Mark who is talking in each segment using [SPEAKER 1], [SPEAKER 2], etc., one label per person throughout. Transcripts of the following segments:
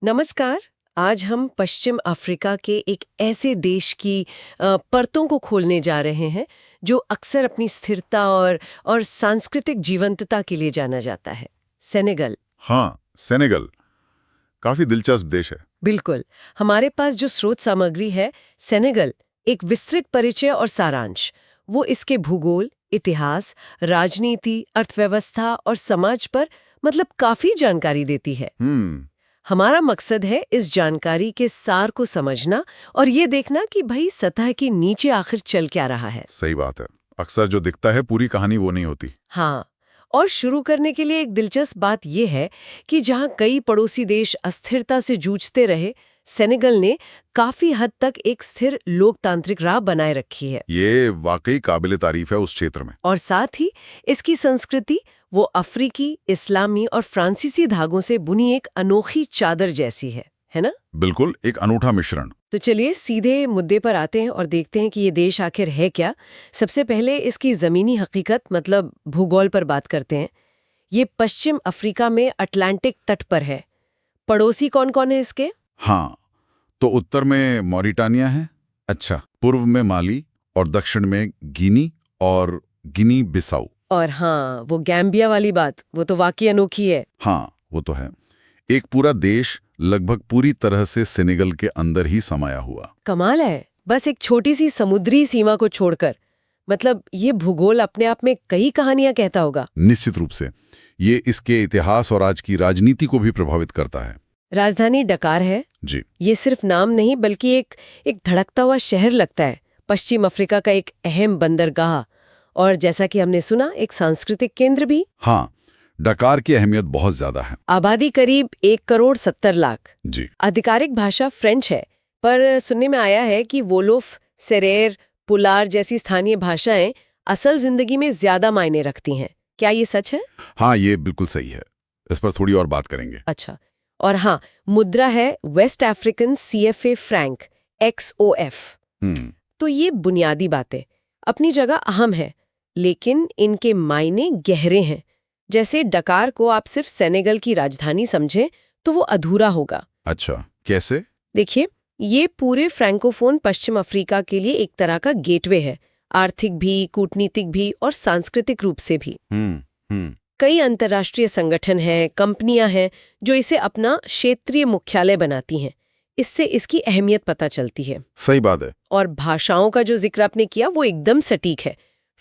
[SPEAKER 1] नमस्कार। आज हम पश्चिम अफ्रीका के एक ऐसे देश की परतों को खोलने जा रहे हैं जो अक्सर अपनी स्थिरता और सांस्कृतिक जीवंतता के लिए जाना जाता है। सेनेगल।
[SPEAKER 2] हाँ, सेनेगल काफी दिलचस्प देश है।
[SPEAKER 1] बिल्कुल। हमारे पास जो स्रोत सामग्री है, सेनेगल एक विस्तृत परिचय और सारांश। वो इसके भूगोल, इतिहास, राजनीति, अर्थव्यवस्था और समाज पर मतलब काफी जानकारी देती है।
[SPEAKER 2] हम्म।
[SPEAKER 1] हमारा मकसद है इस जानकारी के सार को समझना और ये देखना कि भाई सतह के नीचे आखिर चल क्या रहा है।
[SPEAKER 2] सही बात है। अक्सर जो दिखता है पूरी कहानी वो नहीं होती।
[SPEAKER 1] हाँ, और शुरू करने के लिए एक दिलचस्प बात यह है कि जहाँ कई पड़ोसी देश अस्थिरता से जूझते रहे, सेनेगल ने काफी हद तक एक स्थिर लोकतांत्रिक राह बनाए रखी है।
[SPEAKER 2] ये वाकई काबिले तारीफ है उस क्षेत्र में।
[SPEAKER 1] और साथ ही इसकी संस्कृति वो अफ्रीकी, इस्लामी और फ्रांसीसी धागों से बुनी एक अनोखी चादर जैसी है ना?
[SPEAKER 2] बिल्कुल एक अनूठा मिश्रण।
[SPEAKER 1] तो चलिए सीधे मुद्दे पर आते हैं और देखते हैं कि ये देश आखिर है क्या। सबसे पहले इसकी ज़मीनी हकीकत मतलब भूगोल पर बात करते हैं। ये पश्चिम अफ्रीका में अटलांटिक तट पर है। पड़ोसी कौन-कौन है इसके?
[SPEAKER 2] हाँ, तो उत्तर में मॉरिटानिया है। अच्छा, पूर्व में माली और दक्षिण में गिनी और गिनी बिसाऊ।
[SPEAKER 1] और हाँ, वो गैम्बिया वाली बात, वो तो वाकई अनोखी है।
[SPEAKER 2] हाँ, वो तो है। एक पूरा देश लगभग पूरी तरह से सेनेगल के अंदर ही समाया हुआ।
[SPEAKER 1] कमाल है, बस एक छोटी सी समुद्री सीमा को छोड़कर। मतलब ये भूगोल अपने आप में कई कहानियां कहता होगा।
[SPEAKER 2] निश्चित रूप से ये इसके इतिहास और आज की राजनीति को भी प्रभावित करता है।
[SPEAKER 1] राजधानी डकार है।
[SPEAKER 2] जी।
[SPEAKER 1] ये सिर्फ नाम नहीं बल्कि एक धड़कता हुआ शहर लगता है, पश्चिम अफ्रीका का एक अहम बंदरगाह और जैसा कि हमने सुना एक सांस्कृतिक केंद्र भी।
[SPEAKER 2] हाँ, डकार की अहमियत बहुत ज्यादा है।
[SPEAKER 1] आबादी करीब 1,70,00,000।
[SPEAKER 2] जी।
[SPEAKER 1] आधिकारिक भाषा फ्रेंच है, पर सुनने में आया है कि वोलोफ, सेरेर, पुलार जैसी स्थानीय भाषाएं असल जिंदगी में ज्यादा मायने रखती हैं। क्या ये सच है?
[SPEAKER 2] हाँ, ये बिल्कुल सही है। इस पर थोड़ी और बात करेंगे।
[SPEAKER 1] अच्छा। और हाँ, मुद्रा है West African CFA franc, XOF। तो ये बुनियादी बातें अपनी जगह अहम है, लेकिन इनके मायने गहरे हैं। जैसे डकार को आप सिर्फ सेनेगल की राजधानी समझें तो वो अधूरा होगा।
[SPEAKER 2] अच्छा, कैसे?
[SPEAKER 1] देखिए, ये पूरे फ्रैंकोफोन पश्चिम अफ्रीका के लिए एक तरह का गेटवे है, आर्थिक भी, कूटनीतिक भी और सांस्कृतिक रूप से भी। कई अंतर्राष्ट्रीय संगठन हैं, कंपनियां हैं जो इसे अपना क्षेत्रीय मुख्यालय बनाती हैं। इससे इसकी अहमियत पता चलती है।
[SPEAKER 2] सही बात है।
[SPEAKER 1] और भाषाओं का जो जिक्र आपने किया वो एकदम सटीक है।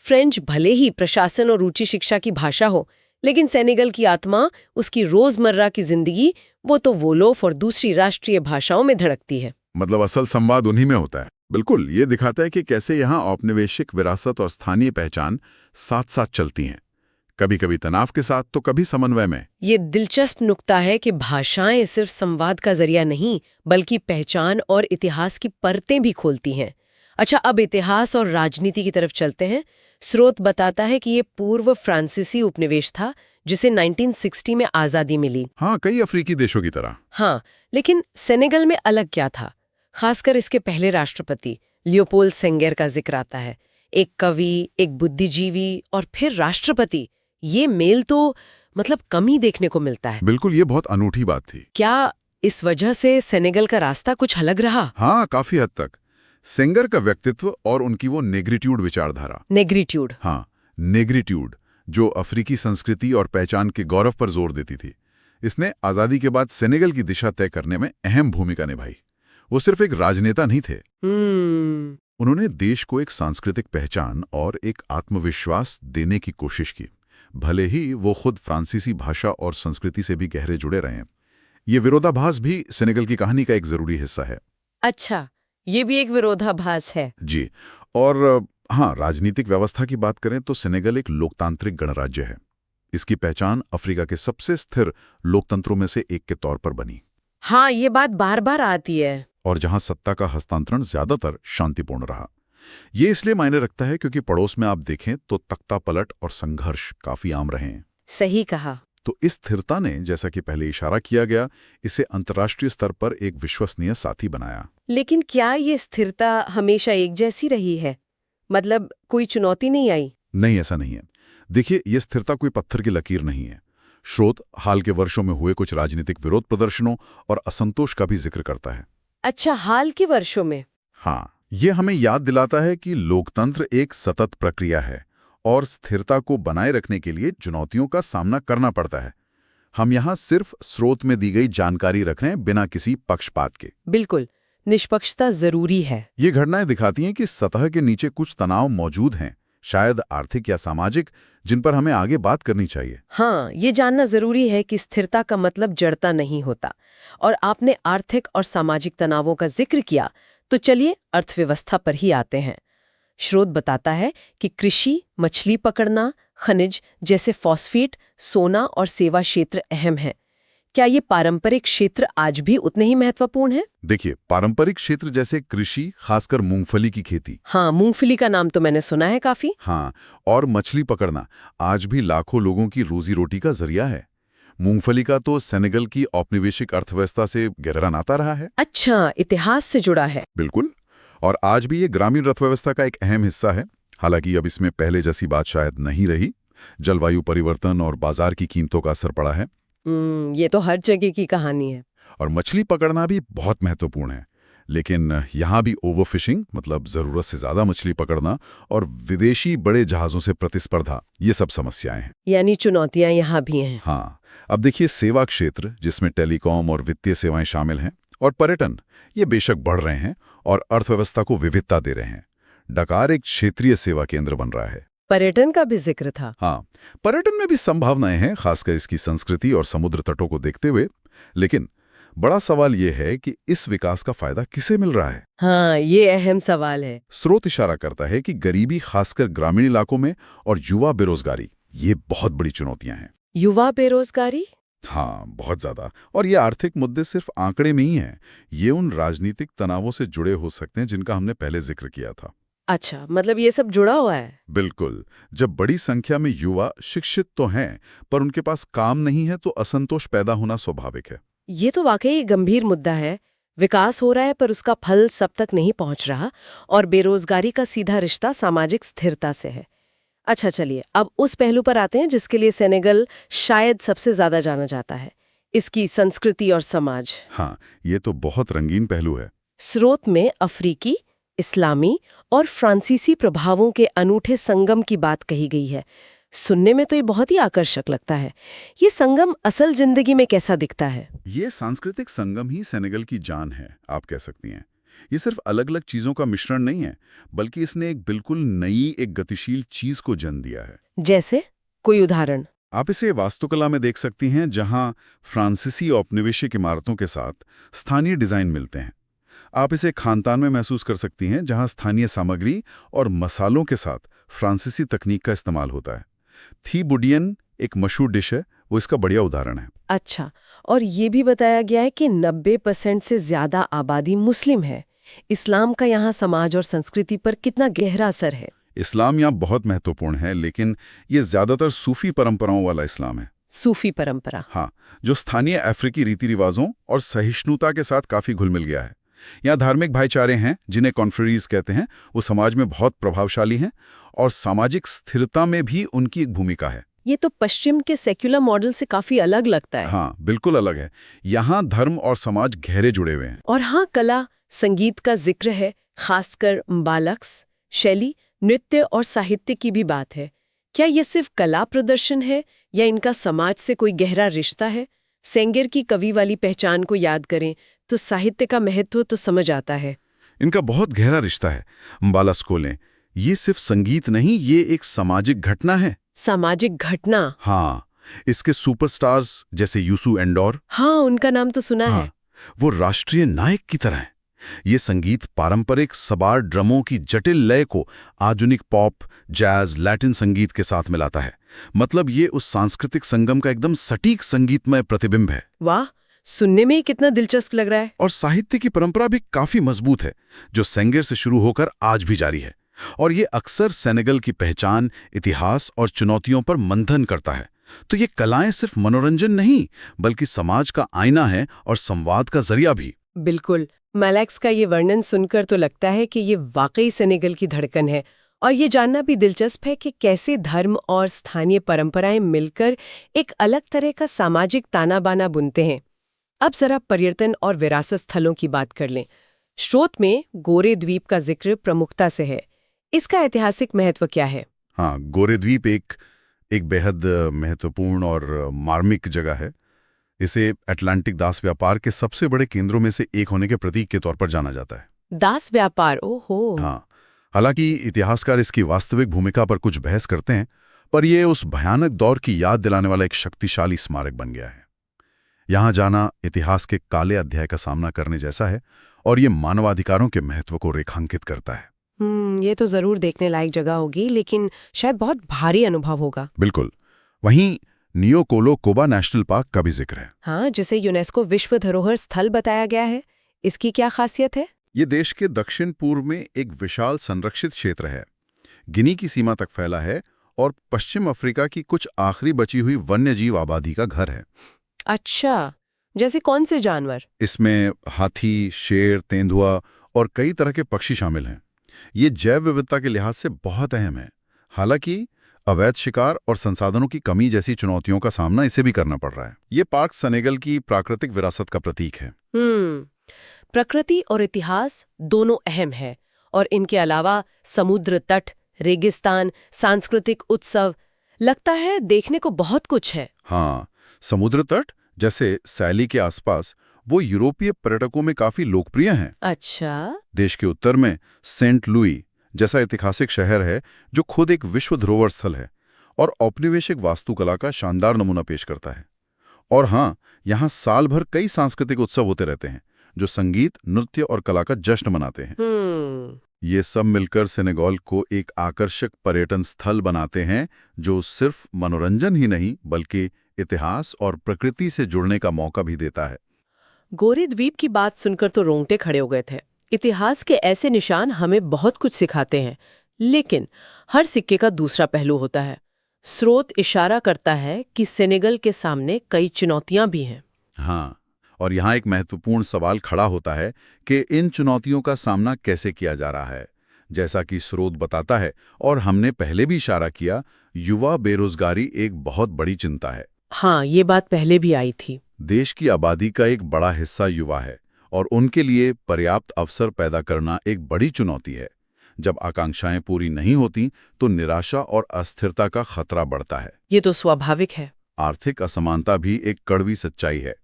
[SPEAKER 1] फ्रेंच भले ही प्रशासन और उच्च शिक्षा की भाषा हो, लेकिन सेनेगल की आत्मा, उसकी रोजमर्रा की जिंदगी, वो तो वोलोफ और दूसरी राष्ट्रीय भाषाओं में धड़कती है।
[SPEAKER 2] मतलब असल संवाद उन्हीं में होता है। बिल्कुल, ये दिखाता है कि कैसे यहाँ औपनिवेशिक विरासत और स्थानीय पहचान साथ साथ चलती हैं, कभी कभी तनाव के साथ तो कभी समन्वय में।
[SPEAKER 1] ये दिलचस्प नुक्ता है कि भाषाएं सिर्फ संवाद का जरिया नहीं, बल्कि पहचान और इतिहास की परतें भी खोलती हैं। अच्छा, अब इतिहास और राजनीति की तरफ चलते हैं। स्रोत बताता है कि ये पूर्व फ्रांसीसी उपनिवेश था जिसे 1960 में आज़ादी मिली।
[SPEAKER 2] हाँ, कई अफ्रीकी देशों की तरह।
[SPEAKER 1] हाँ, लेकिन सेनेगल में अलग क्या था? खासकर इसके पहले राष्ट्रपति लियोपोल्ड सेंगर का जिक्र आता है। एक कवि, एक बुद्धिजीवी और फिर राष्ट्रपति, ये मेल तो मतलब कम ही देखने को मिलता है।
[SPEAKER 2] बिल्कुल, ये बहुत अनूठी बात थी।
[SPEAKER 1] क्या इस वजह से सेनेगल का रास्ता कुछ अलग रहा?
[SPEAKER 2] हाँ, काफी हद तक। सेंगर का व्यक्तित्व और उनकी वो नेग्रिट्यूड विचारधारा।
[SPEAKER 1] नेग्रिट्यूड।
[SPEAKER 2] हाँ, नेग्रिट्यूड, जो अफ्रीकी संस्कृति और पहचान के गौरव पर जोर देती थी। इसने आजादी के बाद सेनेगल की दिशा तय करने में अहम भूमिका निभाई। वो सिर्फ एक राजनेता नहीं थे। उन्होंने देश को एक सांस्कृतिक पहचान और एक आत्मविश्वास देने की कोशिश की, भले ही वो खुद फ्रांसीसी भाषा और संस्कृति से भी गहरे जुड़े रहे। ये विरोधाभास भी सेनेगल की कहानी का एक जरूरी हिस्सा है।
[SPEAKER 1] अच्छा, ये भी एक विरोधाभास है।
[SPEAKER 2] जी। और हाँ, राजनीतिक व्यवस्था की बात करें तो सेनेगल एक लोकतांत्रिक गणराज्य है। इसकी पहचान अफ्रीका के सबसे स्थिर लोकतंत्रों में से एक के तौर पर बनी।
[SPEAKER 1] हाँ, ये बात बार बार आती है।
[SPEAKER 2] और जहां सत्ता का हस्तांतरण ज्यादातर शांतिपूर्ण रहा। ये इसलिए मायने रखता है क्योंकि पड़ोस में आप देखें तो तख्तापलट और संघर्ष काफी आम रहे हैं।
[SPEAKER 1] सही कहा।
[SPEAKER 2] तो इस स्थिरता ने, जैसा कि पहले इशारा किया गया, इसे अंतर्राष्ट्रीय स्तर पर एक विश्वसनीय साथी बनाया।
[SPEAKER 1] लेकिन क्या ये स्थिरता हमेशा एक जैसी रही है? मतलब कोई चुनौती नहीं आई?
[SPEAKER 2] नहीं, ऐसा नहीं है। देखिए, यह स्थिरता कोई पत्थर की लकीर नहीं है। स्रोत हाल के वर्षों में हुए कुछ राजनीतिक विरोध प्रदर्शनों और असंतोष का भी जिक्र करता है।
[SPEAKER 1] अच्छा, हाल के वर्षों में?
[SPEAKER 2] हाँ, ये हमें याद दिलाता है कि लोकतंत्र एक सतत प्रक्रिया है और स्थिरता को बनाए रखने के लिए चुनौतियों का सामना करना पड़ता है। हम यहाँ सिर्फ स्रोत में दी गई जानकारी रख रहे हैं, बिना किसी पक्षपात के।
[SPEAKER 1] बिल्कुल, निष्पक्षता जरूरी है।
[SPEAKER 2] ये घटनाएं दिखाती हैं कि सतह के नीचे कुछ तनाव मौजूद हैं, शायद आर्थिक या सामाजिक, जिन पर हमें आगे बात करनी चाहिए।
[SPEAKER 1] हाँ, ये जानना जरूरी है कि स्थिरता का मतलब जड़ता नहीं होता। और आपने आर्थिक और सामाजिक तनावों का जिक्र किया, तो चलिए अर्थव्यवस्था पर ही आते हैं। स्रोत बताता है कि कृषि, मछली पकड़ना, खनिज जैसे फॉस्फेट, सोना और सेवा क्षेत्र अहम हैं। क्या ये पारंपरिक क्षेत्र आज भी उतने ही महत्वपूर्ण हैं?
[SPEAKER 2] देखिए, पारंपरिक क्षेत्र जैसे कृषि, खासकर मूंगफली की खेती।
[SPEAKER 1] हाँ, मूंगफली का नाम तो मैंने सुना है काफी।
[SPEAKER 2] हाँ, और मछली पकड़ना आज भी लाखों लोगों की रोजी रोटी का जरिया है। मूंगफली का तो सेनेगल की औपनिवेशिक अर्थव्यवस्था से गहरा नाता रहा है।
[SPEAKER 1] अच्छा, इतिहास से जुड़ा है।
[SPEAKER 2] बिल्कुल, और आज भी ये ग्रामीण अर्थव्यवस्था का एक अहम हिस्सा है। हालांकि अब इसमें पहले जैसी बात शायद नहीं रही। जलवायु परिवर्तन और बाजार की कीमतों का असर पड़ा है।
[SPEAKER 1] ये तो हर जगह की कहानी है।
[SPEAKER 2] और मछली पकड़ना भी बहुत महत्वपूर्ण है, लेकिन यहाँ भी ओवरफिशिंग, मतलब जरूरत से ज्यादा मछली पकड़ना, और विदेशी बड़े जहाजों से प्रतिस्पर्धा, ये सब समस्याएं हैं।
[SPEAKER 1] यानी चुनौतियां यहाँ भी हैं।
[SPEAKER 2] हाँ, अब देखिए, सेवा क्षेत्र जिसमें टेलीकॉम और वित्तीय सेवाएं शामिल हैं, और पर्यटन, ये बेशक बढ़ रहे हैं और अर्थव्यवस्था को विविधता दे रहे हैं। डकार एक क्षेत्रीय सेवा केंद्र बन रहा है।
[SPEAKER 1] पर्यटन का भी जिक्र था।
[SPEAKER 2] हाँ, पर्यटन में भी संभावनाएं हैं, खासकर इसकी संस्कृति और समुद्र तटों को देखते हुए। लेकिन बड़ा सवाल यह है कि इस विकास का फायदा किसे मिल रहा है?
[SPEAKER 1] हाँ, ये अहम सवाल है।
[SPEAKER 2] स्रोत इशारा करता है कि गरीबी, खासकर ग्रामीण इलाकों में, और युवा बेरोजगारी, ये बहुत बड़ी चुनौतियां हैं।
[SPEAKER 1] युवा बेरोजगारी?
[SPEAKER 2] हाँ, बहुत ज्यादा। और ये आर्थिक मुद्दे सिर्फ आंकड़े में ही हैं। ये उन राजनीतिक तनावों से जुड़े हो सकते हैं जिनका हमने पहले जिक्र किया था।
[SPEAKER 1] अच्छा, मतलब ये सब जुड़ा हुआ है।
[SPEAKER 2] बिल्कुल। जब बड़ी संख्या में युवा शिक्षित तो हैं, पर उनके पास काम नहीं है, तो असंतोष पैदा होना स्वाभाविक है।
[SPEAKER 1] ये तो वाकई गंभीर मुद्दा है। विकास हो रहा है पर उसका फल सब तक नहीं पहुंच रहा, और बेरोजगारी का सीधा रिश्ता सामाजिक स्थिरता से है। अच्छा, चलिए अब उस पहलू पर आते हैं जिसके लिए सेनेगल शायद सबसे ज्यादा जाना जाता है, इसकी संस्कृति और समाज।
[SPEAKER 2] हाँ, ये तो बहुत रंगीन पहलू है।
[SPEAKER 1] स्रोत में अफ्रीकी, इस्लामी और फ्रांसीसी प्रभावों के अनूठे संगम की बात कही गई है। सुनने में तो ये बहुत ही आकर्षक लगता है। ये संगम असल जिंदगी में कैसा दिखता है?
[SPEAKER 2] ये सांस्कृतिक संगम ही सेनेगल की जान है, आप कह सकती हैं। ये सिर्फ अलग अलग चीजों का मिश्रण नहीं है, बल्कि इसने एक बिल्कुल नई, एक गतिशील चीज को जन्म दिया है।
[SPEAKER 1] जैसे कोई उदाहरण?
[SPEAKER 2] आप इसे वास्तुकला में देख सकती हैं, जहां फ्रांसीसी औपनिवेशिक इमारतों के साथ स्थानीय डिजाइन मिलते हैं। आप इसे खानतान में महसूस कर सकती हैं, जहां स्थानीय सामग्री और मसालों के साथ फ्रांसीसी तकनीक का इस्तेमाल होता है। थी बुडियन एक मशहूर डिश है, वो इसका बढ़िया उदाहरण है।
[SPEAKER 1] अच्छा, और ये भी बताया गया है कि 90% से ज्यादा आबादी मुस्लिम है। इस्लाम का यहाँ समाज और संस्कृति पर कितना गहरा असर है?
[SPEAKER 2] इस्लाम यहाँ बहुत महत्वपूर्ण है, लेकिन ये ज्यादातर सूफी परंपराओं वाला इस्लाम है।
[SPEAKER 1] सूफी परंपरा?
[SPEAKER 2] हाँ, जो स्थानीय अफ्रीकी रीति रिवाजों और सहिष्णुता के साथ काफी घुल मिल गया है। यहाँ धार्मिक भाईचारे हैं, जिन्हें कॉन्फ्रेरीज कहते हैं, वो समाज में बहुत प्रभावशाली हैं, और सामाजिक स्थिरता में भी उनकी एक भूमिका है।
[SPEAKER 1] ये तो पश्चिम के सेक्युलर मॉडल से काफी अलग लगता है।
[SPEAKER 2] हाँ, बिल्कुल अलग है। यहाँ धर्म और समाज गहरे जुड़े हुए हैं।
[SPEAKER 1] और हाँ, कला संगीत का जिक्र है, खासकर म्बालक्स शैली, नृत्य और साहित्य की भी बात है। क्या ये सिर्फ कला प्रदर्शन है या इनका समाज से कोई गहरा रिश्ता है? सेंगर की कवि वाली पहचान को याद करें तो साहित्य का महत्व तो समझ आता है।
[SPEAKER 2] इनका बहुत गहरा रिश्ता है। म्बालास्कोले, ये सिर्फ संगीत नहीं, ये एक सामाजिक घटना है।
[SPEAKER 1] सामाजिक घटना?
[SPEAKER 2] हाँ, इसके सुपरस्टार्स जैसे यूसु एंडोर,
[SPEAKER 1] हाँ, उनका नाम तो सुना है।
[SPEAKER 2] वो राष्ट्रीय नायक की तरह है। ये संगीत पारंपरिक सबार ड्रमों की जटिल लय को आधुनिक पॉप, जैज, लैटिन संगीत के साथ मिलाता है। मतलब ये उस सांस्कृतिक संगम का एकदम सटीक संगीतमय प्रतिबिंब है।
[SPEAKER 1] वाह, सुनने में ही कितना दिलचस्प लग रहा है।
[SPEAKER 2] और साहित्य की परंपरा भी काफी मजबूत है, जो सेंगर से शुरू होकर आज भी जारी है। और ये अक्सर सेनेगल की पहचान, इतिहास और चुनौतियों पर मंथन करता है। तो ये कलाएं सिर्फ मनोरंजन नहीं, बल्कि समाज का आईना है और संवाद का जरिया भी।
[SPEAKER 1] बिल्कुल। मैलेक्स का ये वर्णन सुनकर तो लगता है कि ये वाकई सेनेगल की धड़कन है और ये जानना भी दिलचस्प है कि कैसे धर्म और स्थानीय परंपराएं मिलकर एक अलग तरह का सामाजिक ताना बाना बुनते हैं। अब जरा पर्यटन और विरासत स्थलों की बात कर लें। स्रोत में गोरे द्वीप का जिक्र प्रमुखता से है। इसका ऐतिहासिक महत्व क्या है?
[SPEAKER 2] हाँ, गोरे द्वीप एक बेहद महत्वपूर्ण और मार्मिक जगह है। इसे अटलांटिक दास व्यापार के सबसे बड़े केंद्रों में से एक होने के प्रतीक के तौर पर जाना जाता है।
[SPEAKER 1] दास व्यापार, ओहो।
[SPEAKER 2] हाँ, हालांकि इतिहासकार इसकी वास्तविक भूमिका पर कुछ बहस करते हैं, पर यह उस भयानक दौर की याद दिलाने वाला एक शक्तिशाली स्मारक बन गया है। यहाँ जाना इतिहास के काले अध्याय का सामना करने जैसा है और ये मानवाधिकारों के महत्व को रेखांकित करता है।
[SPEAKER 1] ये तो जरूर देखने लायक जगह होगी, लेकिन शायद बहुत भारी अनुभव होगा।
[SPEAKER 2] बिल्कुल। वहीं नियोकोलो कोबा नेशनल पार्क का भी जिक्र है।
[SPEAKER 1] हाँ, जिसे यूनेस्को विश्व धरोहर स्थल बताया गया है। इसकी क्या खासियत है?
[SPEAKER 2] ये देश के दक्षिण पूर्व में एक विशाल संरक्षित क्षेत्र है। गिनी की सीमा तक फैला है और पश्चिम अफ्रीका की कुछ आखिरी बची हुई वन्यजीव आबादी का घर है।
[SPEAKER 1] अच्छा, जैसे कौन से जानवर?
[SPEAKER 2] इसमें हाथी, शेर, तेंदुआ और कई तरह के पक्षी शामिल हैं। ये जैव विविधता के लिहाज से बहुत अहम है। हालांकि अवैध शिकार और संसाधनों की कमी जैसी चुनौतियों का सामना इसे भी करना पड़ रहा है। ये पार्क सेनेगल की प्राकृतिक विरासत का प्रतीक है।
[SPEAKER 1] प्रकृति और इतिहास दोनों अहम है, और इनके अलावा समुद्र तट, रेगिस्तान, सांस्कृतिक उत्सव, लगता है देखने को बहुत कुछ है।
[SPEAKER 2] हाँ, समुद्र तट जैसे सैली के आसपास वो यूरोपीय पर्यटकों में काफी लोकप्रिय हैं।
[SPEAKER 1] अच्छा।
[SPEAKER 2] देश के उत्तर में सेंट लुई जैसा ऐतिहासिक शहर है जो खुद एक विश्व धरोहर स्थल है और औपनिवेशिक वास्तुकला का शानदार नमूना पेश करता है। और हाँ, यहाँ साल भर कई सांस्कृतिक उत्सव होते रहते हैं जो संगीत, नृत्य और कला का जश्न मनाते हैं। ये सब मिलकर सेनेगल को एक आकर्षक पर्यटन स्थल बनाते हैं जो सिर्फ मनोरंजन ही नहीं बल्कि इतिहास और प्रकृति से जुड़ने का मौका भी देता है।
[SPEAKER 1] गोरे द्वीप की बात सुनकर तो रोंगटे खड़े हो गए थे। इतिहास के ऐसे निशान हमें बहुत कुछ सिखाते हैं, लेकिन हर सिक्के का दूसरा पहलू होता है। स्रोत इशारा करता है कि सेनेगल के सामने कई चुनौतियां भी हैं।
[SPEAKER 2] हाँ, और यहाँ एक महत्वपूर्ण सवाल खड़ा होता है कि इन चुनौतियों का सामना कैसे किया जा रहा है। जैसा कि स्रोत बताता है और हमने पहले भी इशारा किया, युवा बेरोजगारी एक बहुत बड़ी चिंता है।
[SPEAKER 1] हाँ, ये बात पहले भी आई थी।
[SPEAKER 2] देश की आबादी का एक बड़ा हिस्सा युवा है और उनके लिए पर्याप्त अवसर पैदा करना एक बड़ी चुनौती है। जब आकांक्षाएं पूरी नहीं होती तो निराशा और अस्थिरता का खतरा बढ़ता है।
[SPEAKER 1] ये तो स्वाभाविक है।
[SPEAKER 2] आर्थिक असमानता भी एक कड़वी सच्चाई है।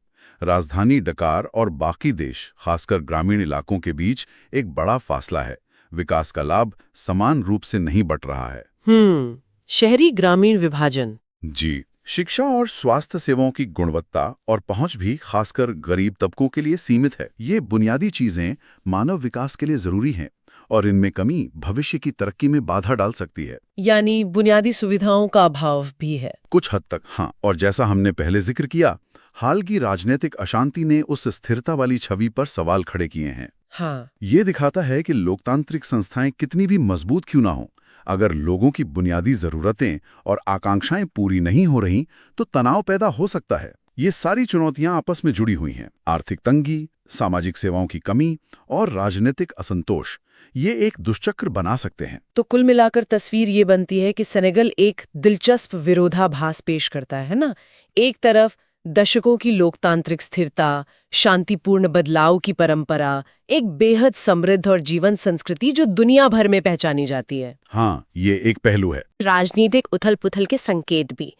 [SPEAKER 2] राजधानी डकार और बाकी देश, खासकर ग्रामीण इलाकों के बीच एक बड़ा फासला है। विकास का लाभ समान रूप से नहीं बंट रहा है।
[SPEAKER 1] शहरी ग्रामीण विभाजन।
[SPEAKER 2] जी, शिक्षा और स्वास्थ्य सेवाओं की गुणवत्ता और पहुंच भी खासकर गरीब तबकों के लिए सीमित है। ये बुनियादी चीजें मानव विकास के लिए जरूरी हैं और इनमें कमी भविष्य की तरक्की में बाधा डाल सकती है।
[SPEAKER 1] यानी बुनियादी सुविधाओं का अभाव भी है
[SPEAKER 2] कुछ हद तक, हाँ। और जैसा हमने पहले जिक्र किया, हाल की राजनीतिक अशांति ने उस स्थिरता वाली छवि पर सवाल खड़े किए हैं।
[SPEAKER 1] हाँ।
[SPEAKER 2] ये दिखाता है कि लोकतांत्रिक संस्थाएं कितनी भी मजबूत क्यों ना हो, अगर लोगों की बुनियादी जरूरतें और आकांक्षाएं पूरी नहीं हो रही तो तनाव पैदा हो सकता है। ये सारी चुनौतियां आपस में जुड़ी हुई हैं। आर्थिक तंगी, सामाजिक सेवाओं की कमी और राजनीतिक असंतोष ये एक दुष्चक्र बना सकते हैं।
[SPEAKER 1] तो कुल मिलाकर तस्वीर ये बनती है कि सेनेगल एक दिलचस्प विरोधाभास पेश करता है ना। एक तरफ दशकों की लोकतांत्रिक स्थिरता, शांतिपूर्ण बदलाव की परंपरा, एक बेहद समृद्ध और जीवन संस्कृति जो दुनिया भर में पहचानी जाती है।
[SPEAKER 2] हाँ, ये एक पहलू है।
[SPEAKER 1] राजनीतिक उथल-पुथल के संकेत भी।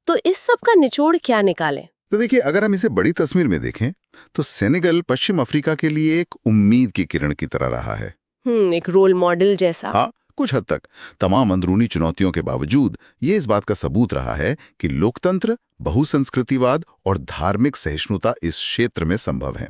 [SPEAKER 1] तो इस सब का निचोड़ क्या निकालें?
[SPEAKER 2] तो देखिए, अगर हम इसे बड़ी तस्वीर में देखें तो सेनेगल पश्चिम अफ्रीका के लिए एक उम्मीद की किरण की तरह रहा है।
[SPEAKER 1] एक रोल मॉडल जैसा।
[SPEAKER 2] हाँ, कुछ हद तक। तमाम अंदरूनी चुनौतियों के बावजूद ये इस बात का सबूत रहा है कि लोकतंत्र, बहुसंस्कृतिवाद और धार्मिक सहिष्णुता इस क्षेत्र में संभव है।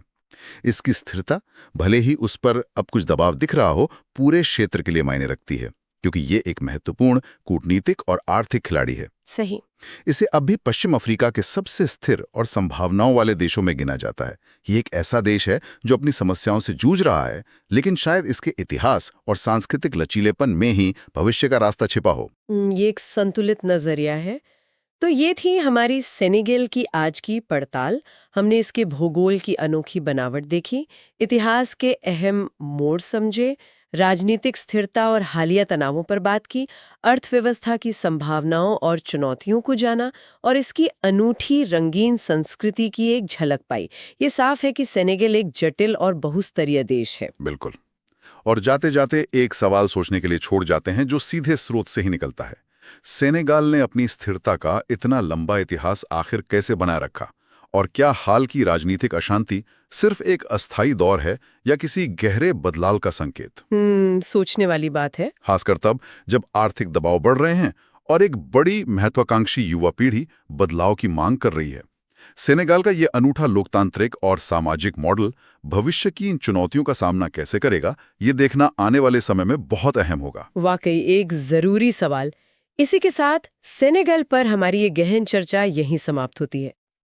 [SPEAKER 2] इसकी स्थिरता, भले ही उस पर अब कुछ दबाव दिख रहा हो, पूरे क्षेत्र के लिए मायने रखती है, क्योंकि ये एक महत्वपूर्ण कूटनीतिक और आर्थिक खिलाड़ी है।
[SPEAKER 1] सही।
[SPEAKER 2] इसे अब भी पश्चिम अफ्रीका के सबसे स्थिर और संभावनाओं वाले देशों में गिना जाता है। ये एक ऐसा देश है जो अपनी समस्याओं से जूझ रहा है, लेकिन शायद इसके इतिहास और सांस्कृतिक लचीलेपन में ही भविष्य का रास्ता छिपा हो।
[SPEAKER 1] ये एक संतुलित नजरिया है। तो ये थी हमारी सेनेगल की आज की पड़ताल। हमने इसके भूगोल की अनोखी बनावट देखी, इतिहास के अहम मोड़ समझे, राजनीतिक स्थिरता और हालिया तनावों पर बात की, अर्थव्यवस्था की संभावनाओं और चुनौतियों को जाना और इसकी अनूठी रंगीन संस्कृति की एक झलक पाई। ये साफ है कि सेनेगल एक जटिल और बहुस्तरीय देश है।
[SPEAKER 2] बिल्कुल। और जाते जाते एक सवाल सोचने के लिए छोड़ जाते हैं जो सीधे स्रोत से ही निकलता है। सेनेगाल ने अपनी स्थिरता का इतना लंबा इतिहास आखिर कैसे बनाए रखा? और क्या हाल की राजनीतिक अशांति सिर्फ एक अस्थायी दौर है या किसी गहरे बदलाव का संकेत?
[SPEAKER 1] सोचने वाली बात है।
[SPEAKER 2] खासकर तब जब आर्थिक दबाव बढ़ रहे हैं और एक बड़ी महत्वाकांक्षी युवा पीढ़ी बदलाव की मांग कर रही है। सेनेगाल का ये अनूठा लोकतांत्रिक और सामाजिक मॉडल भविष्य की इन चुनौतियों का सामना कैसे करेगा, ये देखना आने वाले समय में बहुत अहम होगा।
[SPEAKER 1] वाकई एक जरूरी सवाल। इसी के साथ सेनेगल पर हमारी ये गहन चर्चा यहीं समाप्त होती है।